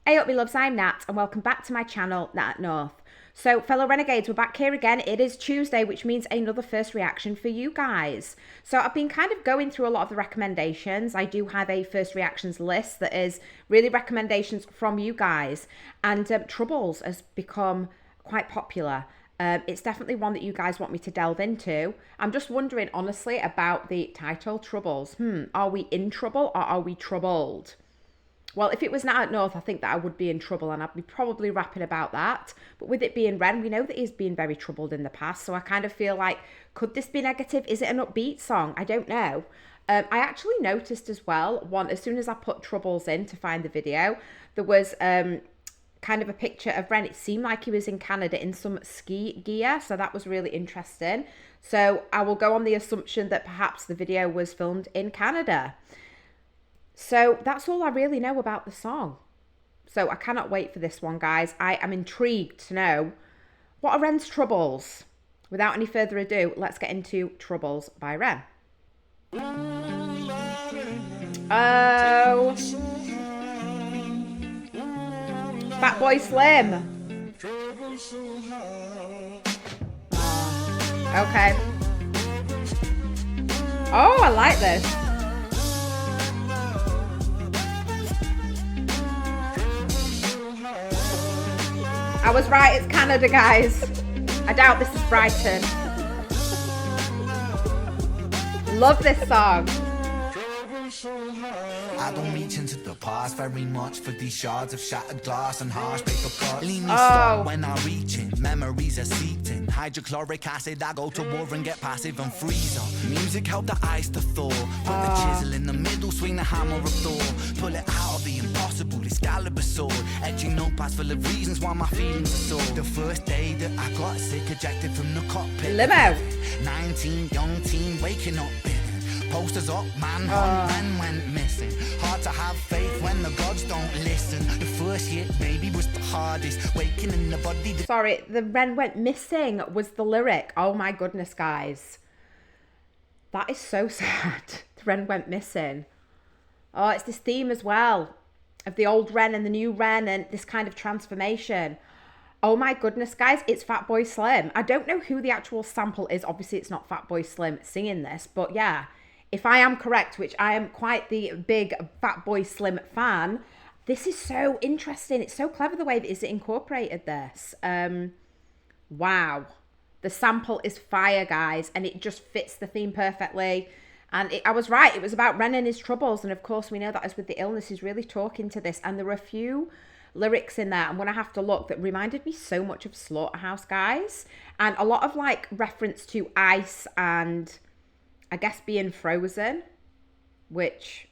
Hey up, me loves, I'm Nat, and welcome back to my channel, Nat at North. So, fellow renegades, we're back here again. It is Tuesday, which means another first reaction for you guys. So, I've been kind of going through a lot of the recommendations. I do have a first reactions list that is really recommendations from you guys, and Troubles has become quite popular. It's definitely one that you guys want me to delve into. I'm just wondering, honestly, about the title, Troubles. Are we in trouble or are we troubled? Well, if it was Nat at North, I think that I would be in trouble and I'd be probably rapping about that. But with it being Ren, we know that he's been very troubled in the past. So I kind of feel like, could this be negative? Is it an upbeat song? I don't know. I actually noticed as well, as soon as I put Troubles in to find the video, there was kind of a picture of Ren. It seemed like he was in Canada in some ski gear. So that was really interesting. So I will go on the assumption that perhaps the video was filmed in Canada. So that's all I really know about the song. So I cannot wait for this one, guys. I am intrigued to know, what are Ren's troubles? Without any further ado, let's get into Troubles by Ren. Oh. Fatboy Slim. Okay. Oh, I like this. I was right, it's Canada, guys. I doubt this is Brighton. Love this song. I don't reach into the past very much for these shards of shattered glass and harsh paper cuts. Leave me stuck when I reach in, memories are seeped in. Hydrochloric acid, I go to war and get passive and freeze up. Music help the ice to thaw. Put the chisel in the middle, swing the hammer of Thor. Pull it out of the impossible, Excalibur sword. Etching notepads full of reasons why my feelings are sore. The first day that I got sick, ejected from the cockpit. Limo. 19, young teen, waking up bitten. Posters up, manhunt, men went missing. Hard to have faith when the gods don't listen. The first hit maybe was the hardest. Waking in the body. Sorry, the Ren went missing was the lyric. Oh my goodness, guys. That is so sad. The Ren went missing. Oh, it's this theme as well of the old Ren and the new Ren and this kind of transformation. Oh my goodness, guys, it's Fatboy Slim. I don't know who the actual sample is. Obviously, it's not Fatboy Slim singing this, but yeah. If I am correct, which I am quite the big Fatboy Slim fan, this is so interesting. It's so clever the way that it's incorporated this. Wow. The sample is fire, guys, and it just fits the theme perfectly. And I was right. It was about Ren and his troubles. And of course, we know that as with the illness, he's really talking to this. And there were a few lyrics in there, I'm gonna have to look, that reminded me so much of Slaughterhouse, guys. And a lot of like reference to ice and I guess being frozen, which,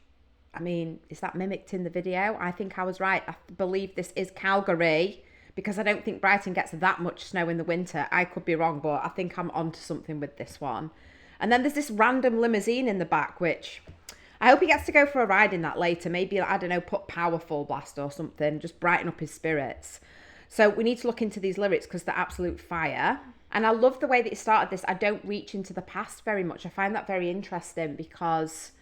I mean, is that mimicked in the video? I think I was right. I believe this is Calgary because I don't think Brighton gets that much snow in the winter. I could be wrong, but I think I'm onto something with this one. And then there's this random limousine in the back, which I hope he gets to go for a ride in that later. Maybe, I don't know, put Power Full Blast or something, just brighten up his spirits. So we need to look into these lyrics because they're absolute fire. And I love the way that he started this. I don't reach into the past very much. I find that very interesting because,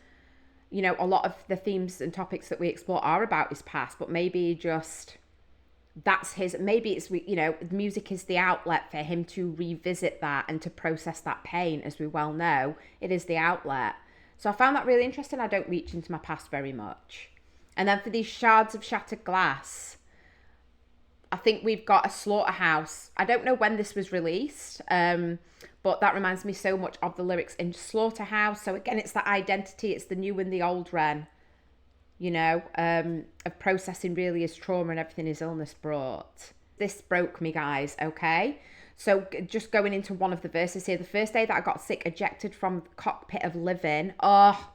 you know, a lot of the themes and topics that we explore are about his past, but maybe just that's his, maybe it's, you know, music is the outlet for him to revisit that and to process that pain. As we well know, it is the outlet. So I found that really interesting. I don't reach into my past very much. And then for these shards of shattered glass, I think we've got a Slaughterhouse. I don't know when this was released, but that reminds me so much of the lyrics in Slaughterhouse. So again, it's that identity. It's the new and the old Ren, you know, of processing really his trauma and everything his illness brought. This broke me, guys, okay? So just going into one of the verses here. The first day that I got sick, ejected from the cockpit of living. Oh,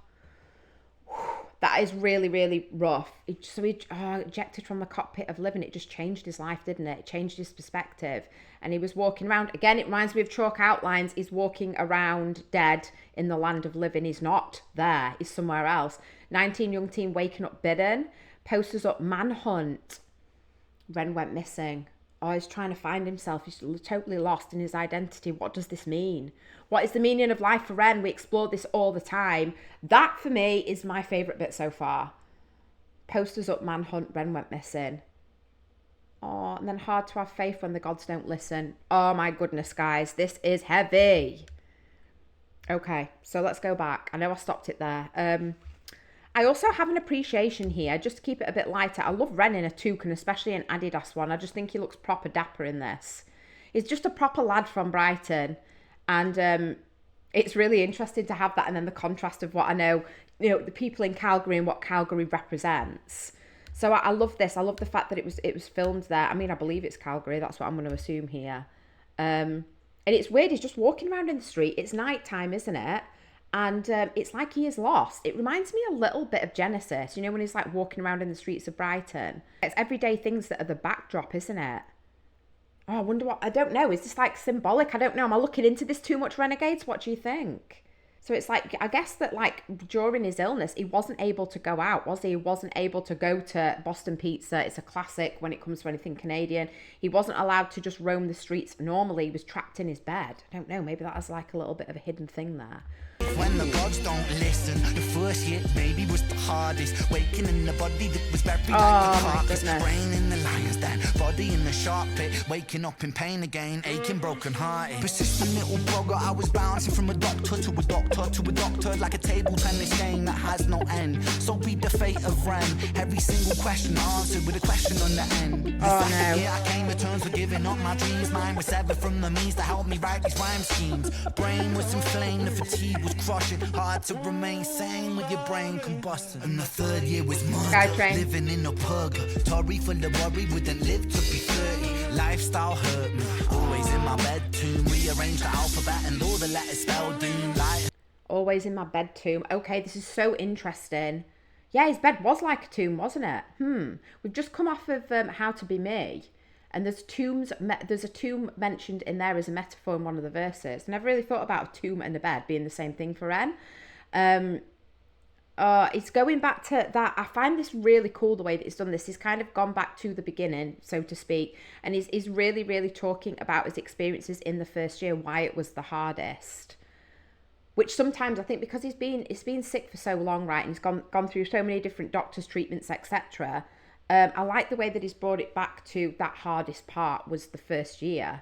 that is really, really rough. So he ejected from the cockpit of living. It just changed his life, didn't it? It changed his perspective. And he was walking around. Again, it reminds me of Chalk Outlines. He's walking around dead in the land of living. He's not there. He's somewhere else. 19 young teen waking up bidden. Posters up manhunt. Ren went missing. Oh, he's trying to find himself. He's totally lost in his identity. What does this mean? What is the meaning of life for Ren? We explore this all the time. That, for me, is my favourite bit so far. Posters up, manhunt, Ren went missing. Oh, and then hard to have faith when the gods don't listen. Oh my goodness, guys, this is heavy. Okay, so let's go back. I know I stopped it there. I also have an appreciation here, just to keep it a bit lighter. I love Ren in a toucan, especially an Adidas one. I just think he looks proper dapper in this. He's just a proper lad from Brighton. And it's really interesting to have that, and then the contrast of what I know, the people in Calgary and what Calgary represents. So I love this. I love the fact that it was filmed there. I mean, I believe it's Calgary. That's what I'm going to assume here. And it's weird. He's just walking around in the street. It's nighttime, isn't it? And it's like he is lost. It reminds me a little bit of Genesis, when he's like walking around in the streets of Brighton. It's everyday things that are the backdrop, isn't it? Oh, I wonder what, I don't know. Is this like symbolic? I don't know. Am I looking into this too much, Renegades? What do you think? So it's like, I guess that like during his illness, he wasn't able to go out, was he? He wasn't able to go to Boston Pizza. It's a classic when it comes to anything Canadian. He wasn't allowed to just roam the streets normally. He was trapped in his bed. I don't know. Maybe that has like a little bit of a hidden thing there. When the gods don't listen, the first hit maybe was the hardest. Waking in the body that was buried like the carcass. Brain in the lion's den, body in the shark pit. Waking up in pain again, aching, broken hearted. Persistent little blogger, I was bouncing from a doctor to a doctor to a doctor, like a table tennis game that has no end. So be the fate of Ren. Every single question answered with a question on the end. Oh no. Yeah, I came to terms with giving up my dreams. Mine was severed from the means to help me write these rhyme schemes. Brain was inflamed, the fatigue was crushing. Hard to remain sane with your brain combusting. And the third year was murder, living in a purgatory full of worry. Wouldn't live to be 30. Lifestyle hurt me. Always in my bed tomb. Rearrange the alphabet and all the letters spell doom. Like always in my bed tomb. Okay, this is so interesting. Yeah, his bed was like a tomb, wasn't it? We've just come off of How to Be Me. And there's a tomb mentioned in there as a metaphor in one of the verses. I never really thought about a tomb and a bed being the same thing for Ren. It's going back to that. I find this really cool, the way that he's done this. He's kind of gone back to the beginning, so to speak. And he's really, really talking about his experiences in the first year, why it was the hardest. Which sometimes I think because he's been sick for so long, right? And he's gone through so many different doctors, treatments, etc. I like the way that he's brought it back to that hardest part was the first year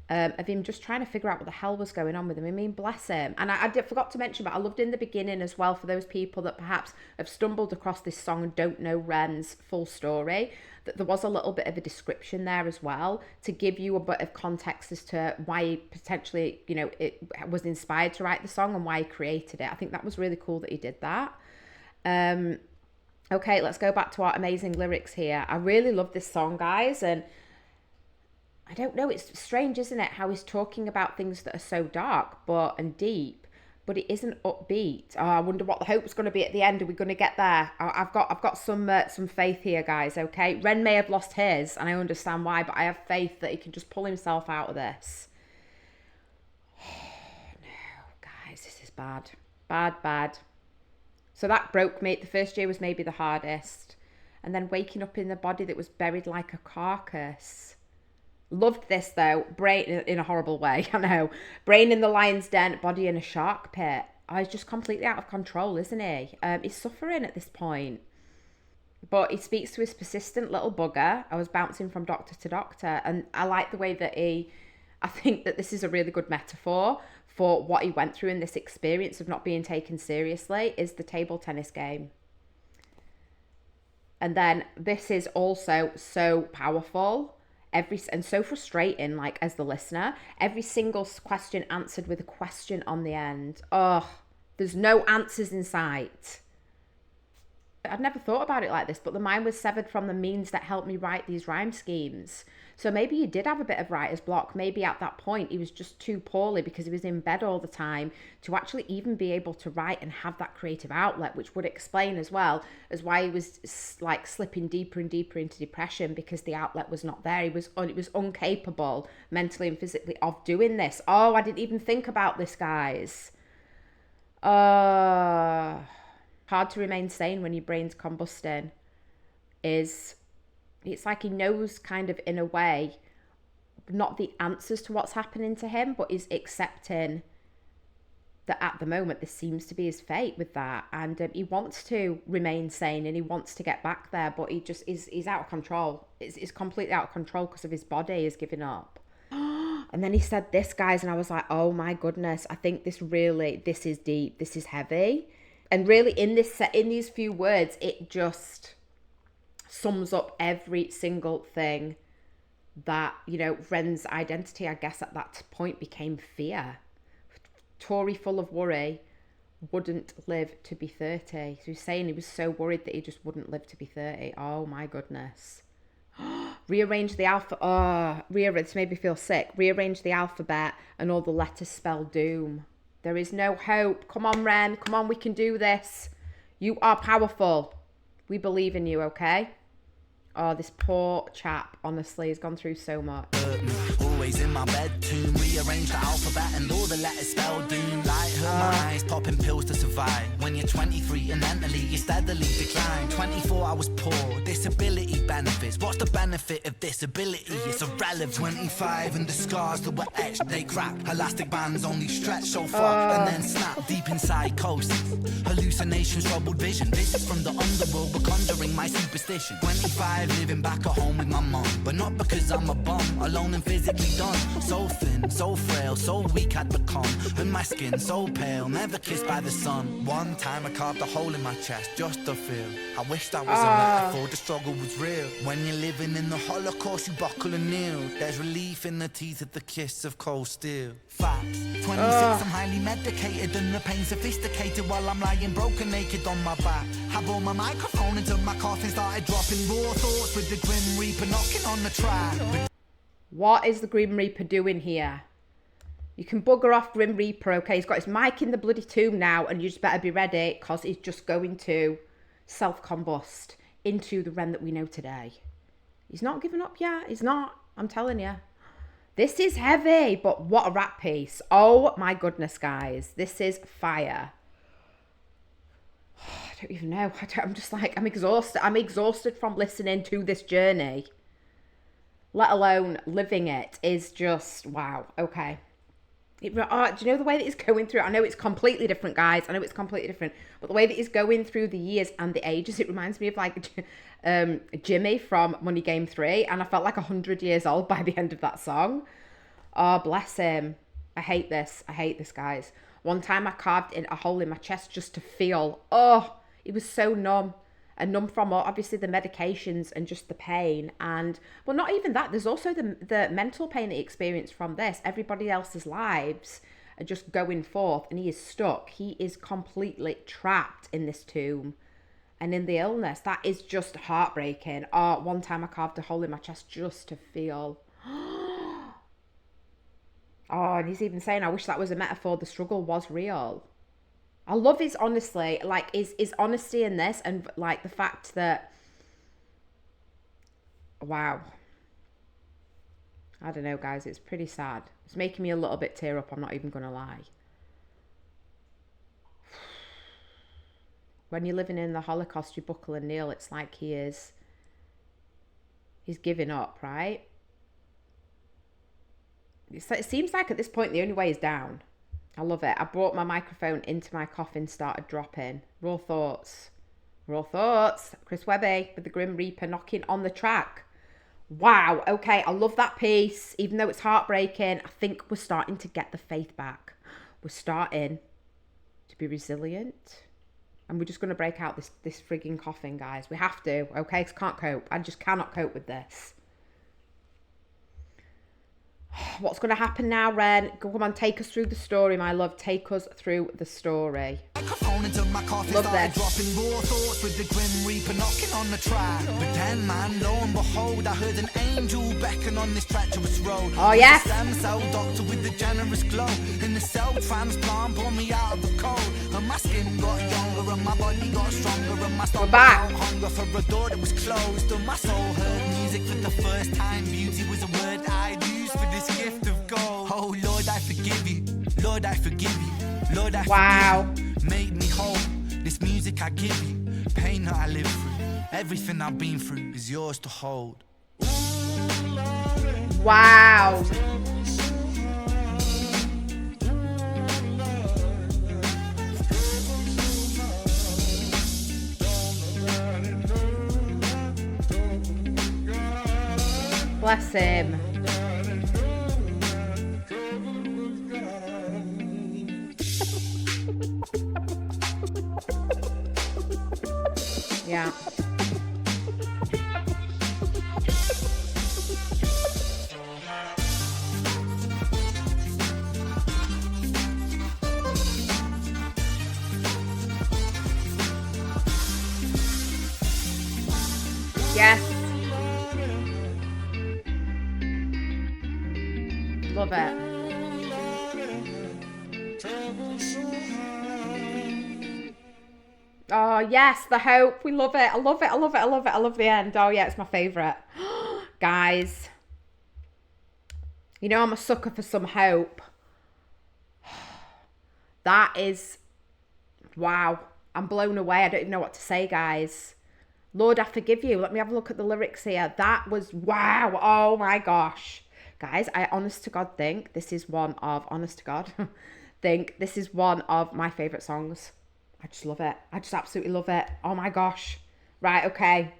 of him just trying to figure out what the hell was going on with him. I mean, bless him. And I forgot to mention, but I loved in the beginning as well, for those people that perhaps have stumbled across this song and don't know Ren's full story, that there was a little bit of a description there as well to give you a bit of context as to why he potentially, it was inspired to write the song and why he created it. I think that was really cool that he did that. Okay, let's go back to our amazing lyrics here. I really love this song, guys, and I don't know, it's strange, isn't it, how he's talking about things that are so dark and deep, but it isn't upbeat. Oh, I wonder what the hope's going to be at the end. Are we going to get there? I've got some faith here, guys, okay? Ren may have lost his, and I understand why, but I have faith that he can just pull himself out of this. Oh, no, guys, this is bad. Bad. So that broke me. The first year was maybe the hardest. And then waking up in the body that was buried like a carcass. Loved this though. Brain in a horrible way, I know. Brain in the lion's den, body in a shark pit. Oh, he's just completely out of control, isn't he? He's suffering at this point. But he speaks to his persistent little bugger. I was bouncing from doctor to doctor. And I like the way that I think that this is a really good metaphor for what he went through in this experience of not being taken seriously, is the table tennis game. And then this is also so powerful, and so frustrating, like as the listener. Every single question answered with a question on the end. Oh, there's no answers in sight. I'd never thought about it like this, but the mind was severed from the means that helped me write these rhyme schemes. So maybe he did have a bit of writer's block. Maybe at that point he was just too poorly because he was in bed all the time to actually even be able to write and have that creative outlet, which would explain as well as why he was like slipping deeper and deeper into depression, because the outlet was not there. It was incapable mentally and physically of doing this. Oh, I didn't even think about this, guys. Hard to remain sane when your brain's combusting. It's like he knows kind of in a way not the answers to what's happening to him, but is accepting that at the moment this seems to be his fate with that, and he wants to remain sane and he wants to get back there, but he just he's out of control. It's completely out of control because of his body is giving up. And then he said this, guys, and I was like, oh my goodness, I think this is deep, this is heavy. And really in these few words, it just sums up every single thing that, Ren's identity, I guess at that point became fear. Tory full of worry, wouldn't live to be 30. So he's saying he was so worried that he just wouldn't live to be 30. Oh my goodness. Rearrange the alphabet. This made me feel sick. Rearrange the alphabet and all the letters spell doom. There is no hope. Come on, Ren. Come on, we can do this. You are powerful. We believe in you, okay? Oh, this poor chap, honestly, has gone through so much. Always in my bedroom, rearrange the alphabet and all the letters spell doom. Light her eyes, popping pills to survive. When you're 23 and mentally you steadily decline. 24 I was poor, disability benefits. What's the benefit of disability? It's irrelevant. 25 and the scars that were etched, they crack. Elastic bands only stretch so far and then snap. Deep in psychosis, hallucinations, troubled vision. This is from the underworld, but conjuring my superstition. 25 living back at home with my mum, but not because I'm a bum, alone and physically done. So thin, so frail, so weak I'd become, and my skin so pale, never kissed by the sun. One time I carved a hole in my chest just to feel. I wish that was a metaphor, the struggle was real. When you're living in the Holocaust, you buckle and kneel. There's relief in the teeth of the kiss of cold steel. Facts. 26, I'm highly medicated and the pain sophisticated while I'm lying broken naked on my back. I brought my microphone until my coffin started dropping raw thoughts with the Grim Reaper knocking on the track. What is the Grim Reaper doing here? You can bugger off, Grim Reaper, okay? He's got his mic in the bloody tomb now, and you just better be ready, because he's just going to self-combust into the Ren that we know today. He's not giving up yet. He's not. I'm telling you. This is heavy, but what a rap piece. Oh my goodness, guys. This is fire. I don't even know. I'm just like, I'm exhausted. I'm exhausted from listening to this journey. Let alone living it is just, wow. Okay. Do you know the way that he's going through? I know it's completely different, guys. I know it's completely different. But the way that he's going through the years and the ages, it reminds me of like Jimmy from Money Game 3. And I felt like 100 years old by the end of that song. Oh, bless him. I hate this. I hate this, guys. One time I carved in a hole in my chest just to feel. Oh, it was so numb. And numb from obviously the medications and just the pain. And, well, not even that. There's also the mental pain that he experienced from this. Everybody else's lives are just going forth and he is stuck. He is completely trapped in this tomb and in the illness. That is just heartbreaking. Oh, one time I carved a hole in my chest just to feel. Oh, and he's even saying, I wish that was a metaphor. The struggle was real. I love his honestly, like his honesty in this, and like the fact that, wow. I don't know, guys, it's pretty sad. It's making me a little bit tear up, I'm not even going to lie. When you're living in the Holocaust, you buckle and kneel. It's like he's giving up, right? It seems like at this point the only way is down. I love it. I brought my microphone into my coffin, started dropping. Raw thoughts. Raw thoughts. Chris Webby with the Grim Reaper knocking on the track. Wow. Okay. I love that piece. Even though it's heartbreaking, I think we're starting to get the faith back. We're starting to be resilient. And we're just going to break out this frigging coffin, guys. We have to. Okay. 'Cause I can't cope. I just cannot cope with this. What's going to happen now, Ren? Come on, take us through the story, my love. Take us through the story. Love this. Dropping raw thoughts with the Grim Reaper knocking on the track. But then, man, lo and behold, I heard an angel beckon on this treacherous road. Oh, yes. The stem cell doctor with the generous glow. In the cell transplant, pulled me out of the cold. And my skin got younger and my body got stronger. And my stomach felt hunger for a door that was closed. And my soul heard music for the first time. Beauty was a word I'd use for this gift of gold. Oh, Lord, I forgive you. Lord, I forgive you. Lord, I forgive you. Make me whole. This music I give you. Pain that I live through. Everything I've been through is yours to hold. Wow. Bless him. Yeah. Yes. Love it. Oh, yes, the hope. We love it. I love it. I love it. I love it. I love the end. Oh, yeah, it's my favourite. Guys, you know I'm a sucker for some hope. That is, wow. I'm blown away. I don't even know what to say, guys. Lord, I forgive you. Let me have a look at the lyrics here. That was, wow. Oh, my gosh. Guys, I honest to God think this is one of, honest to God, think this is one of my favourite songs. I just love it. I just absolutely love it. Oh my gosh. Right, okay.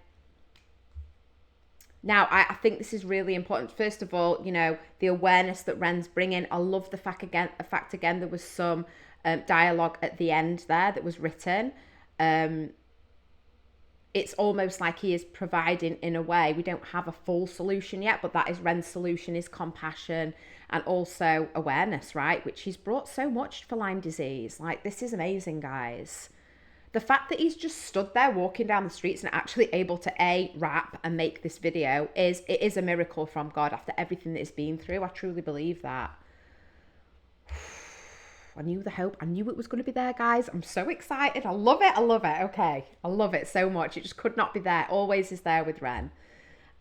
Now, I think this is really important. First of all, you know, the awareness that Ren's bringing. I love the fact again there was some dialogue at the end there that was written. It's almost like he is providing, in a way, we don't have a full solution yet, but that is Ren's solution, is compassion and also awareness, right? Which he's brought so much for Lyme disease. Like, this is amazing, guys. The fact that he's just stood there walking down the streets and actually able to rap and make this video it is a miracle from God after everything that he's been through. I truly believe that. I knew the hope. I knew it was going to be there, guys. I'm so excited. I love it. I love it. Okay. I love it so much. It just could not be there. Always is there with Ren.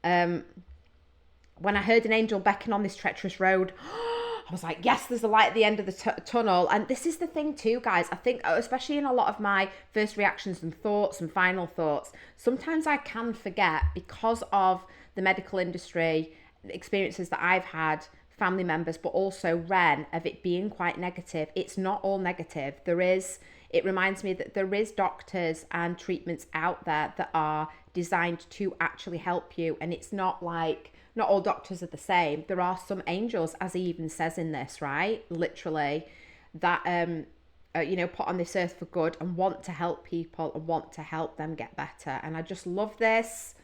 When I heard an angel beckon on this treacherous road, I was like, yes, there's a light at the end of the tunnel. And this is the thing too, guys. I think, especially in a lot of my first reactions and thoughts and final thoughts, sometimes I can forget, because of the medical industry, the experiences that I've had, family members, but also Ren, of it being quite negative. It's not all negative. It reminds me that there is doctors and treatments out there that are designed to actually help you. And it's not like, not all doctors are the same. There are some angels, as he even says in this, right? Literally, that, put on this earth for good and want to help people and want to help them get better. And I just love this.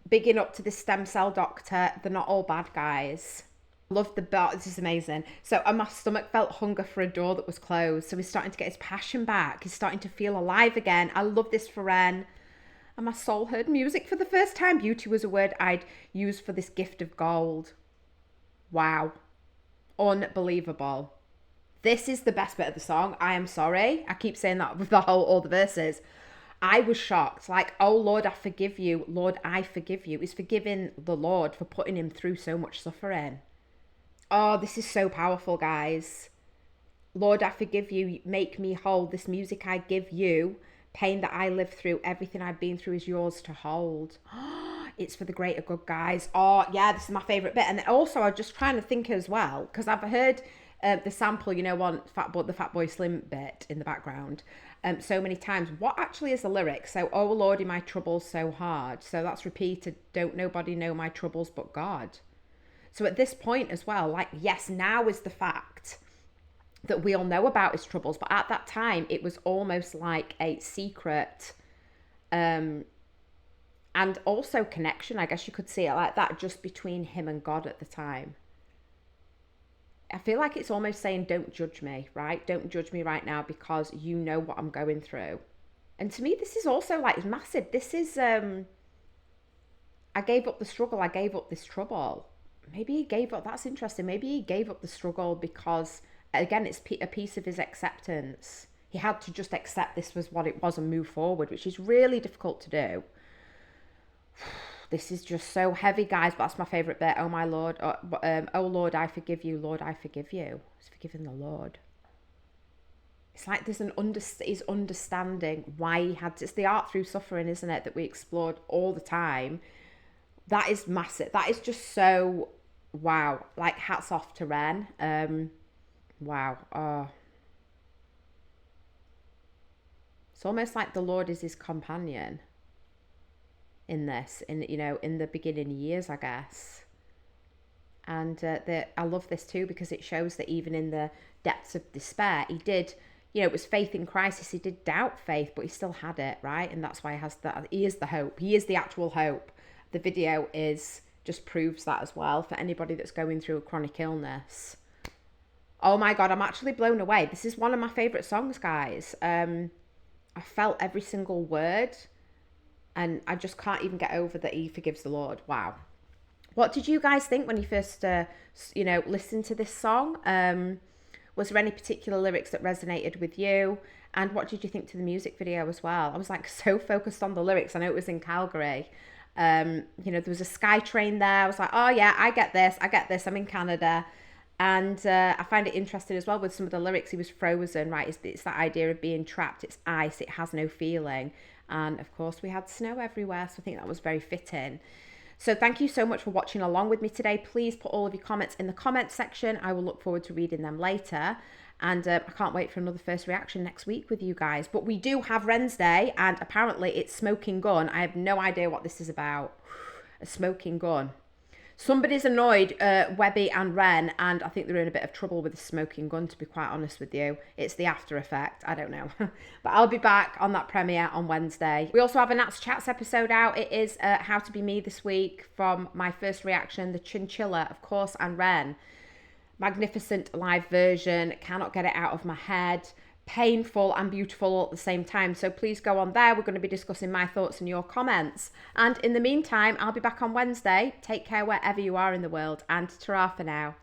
Bigging up to this stem cell doctor. They're not all bad guys. Love the bar. This is amazing. So my stomach felt hunger for a door that was closed. So he's starting to get his passion back. He's starting to feel alive again. I love this for Ren. And my soul heard music for the first time. Beauty was a word I'd use for this gift of gold. Wow. Unbelievable. This is the best bit of the song. I am sorry. I keep saying that with all the verses. I was shocked. Like, oh, Lord, I forgive you. Lord, I forgive you. He's forgiving the Lord for putting him through so much suffering. Oh, this is so powerful, guys. Lord, I forgive you. Make me whole. This music I give you. Pain that I live through. Everything I've been through is yours to hold. It's for the greater good, guys. Oh, yeah, this is my favourite bit. And also, I was just trying to think as well, because I've heard the sample, you know, on the Fatboy Slim bit in the background so many times. What actually is the lyric? So, oh, Lordy, my troubles so hard. So that's repeated. Don't nobody know my troubles but God. So at this point as well, like, yes, now is the fact that we all know about his troubles. But at that time, it was almost like a secret and also connection. I guess you could see it like that, just between him and God at the time. I feel like it's almost saying, don't judge me, right? Don't judge me right now because you know what I'm going through. And to me, this is also like massive. This is, I gave up the struggle. I gave up this trouble. Maybe he gave up. That's interesting. Maybe he gave up the struggle because, again, it's a piece of his acceptance. He had to just accept this was what it was and move forward, which is really difficult to do. This is just so heavy, guys, but that's my favourite bit. Oh, my Lord. Oh, Lord, I forgive you. Lord, I forgive you. He's forgiving the Lord. It's like there's he's understanding why he had to. It's the art through suffering, isn't it, that we explored all the time. That is massive. That is just so, wow. Like, hats off to Ren. Wow. Oh. It's almost like the Lord is his companion in this, in the beginning years, I guess. And I love this too, because it shows that even in the depths of despair, he did, it was faith in crisis. He did doubt faith, but he still had it, right? And that's why he has that. He is the hope. He is the actual hope. The video just proves that as well for anybody that's going through a chronic illness. Oh my God, I'm actually blown away. This is one of my favorite songs, guys. I felt every single word, and I just can't even get over that he forgives the Lord. Wow. What did you guys think when you first, listened to this song? Was there any particular lyrics that resonated with you? And what did you think to the music video as well? I was like so focused on the lyrics. I know it was in Calgary. There was a sky train there. I was like, oh yeah, I get this. I'm in Canada. And I find it interesting as well with some of the lyrics. He was frozen, right? It's that idea of being trapped. It's ice. It has no feeling. And of course, we had snow everywhere. So I think that was very fitting. So thank you so much for watching along with me today. Please put all of your comments in the comments section. I will look forward to reading them later. And I can't wait for another first reaction next week with you guys. But we do have Wednesday, and apparently it's smoking gun. I have no idea what this is about. A smoking gun. Somebody's annoyed Webby and Ren, and I think they're in a bit of trouble with the smoking gun, to be quite honest with you. It's the after effect. I don't know. But I'll be back on that premiere on Wednesday. We also have a Nats Chats episode out. It is How to Be Me this week from my first reaction, the Chinchilla, of course, and Ren. Magnificent live version. Cannot get it out of my head. Painful and beautiful all at the same time. So please go on there. We're going to be discussing my thoughts and your comments. And in the meantime, I'll be back on Wednesday. Take care wherever you are in the world, and ta-ra for now.